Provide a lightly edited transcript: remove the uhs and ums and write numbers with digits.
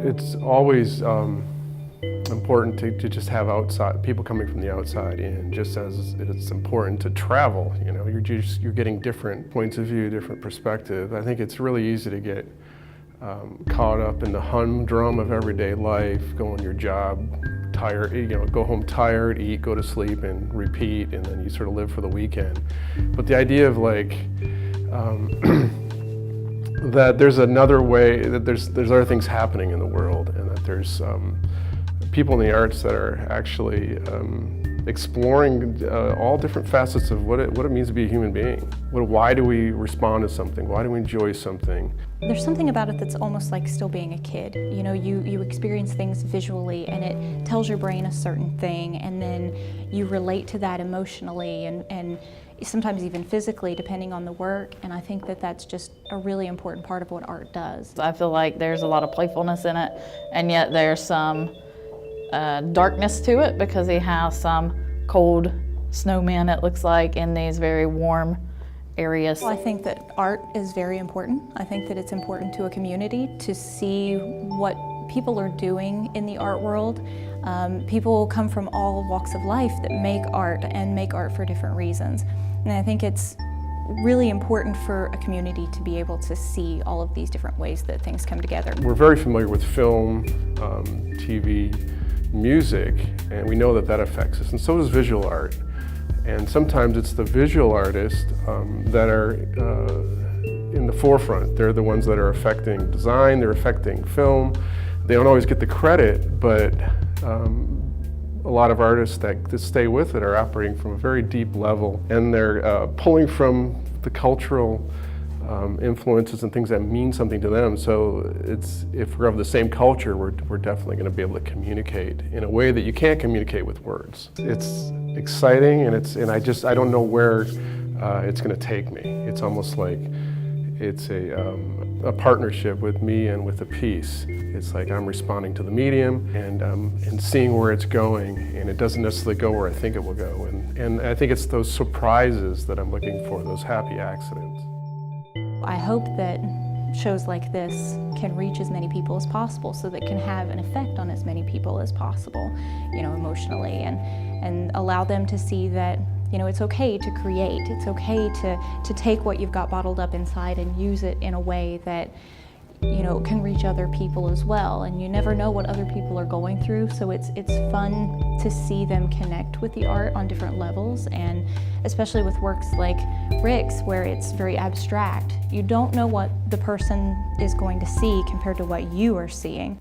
It's always important to just have people coming from the outside in, just as it's important to travel. You know, you're getting different points of view, different perspective. I think it's really easy to get caught up in the humdrum of everyday life, go on your job, tired, go home tired, eat, go to sleep, and repeat, and then you sort of live for the weekend. But the idea of like that there's another way, that there's other things happening in the world, and that there's people in the arts that are actually exploring all different facets of what it means to be a human being. Why do we respond to something? Why do we enjoy something? There's something about it that's almost like still being a kid. You know, you experience things visually and it tells your brain a certain thing, and then you relate to that emotionally and sometimes even physically depending on the work, and I think that that's just a really important part of what art does. I feel like there's a lot of playfulness in it, and yet there's some darkness to it because he has some cold snowmen, it looks like, in these very warm areas. Well, I think that art is very important. I think that it's important to a community to see what people are doing in the art world. People come from all walks of life that make art and make art for different reasons. And I think it's really important for a community to be able to see all of these different ways that things come together. We're very familiar with film, TV, music, and we know that that affects us, and so does visual art. And sometimes it's the visual artists that are in the forefront. They're the ones that are affecting design, they're affecting film. They don't always get the credit, but a lot of artists that stay with it are operating from a very deep level, and they're pulling from the cultural influences and things that mean something to them. So if we're of the same culture, we're definitely going to be able to communicate in a way that you can't communicate with words. It's exciting, and I don't know where it's going to take me. It's almost like it's a partnership with me and with a piece. It's like I'm responding to the medium and seeing where it's going, and it doesn't necessarily go where I think it will go. And I think it's those surprises that I'm looking for, those happy accidents. I hope that shows like this can reach as many people as possible, so that can have an effect on as many people as possible, you know, emotionally, and allow them to see that, you know, it's okay to create. It's okay to take what you've got bottled up inside and use it in a way that, you know, can reach other people as well. And you never know what other people are going through, so it's fun to see them connect with the art on different levels, and especially with works like Rick's, where it's very abstract. You don't know what the person is going to see compared to what you are seeing.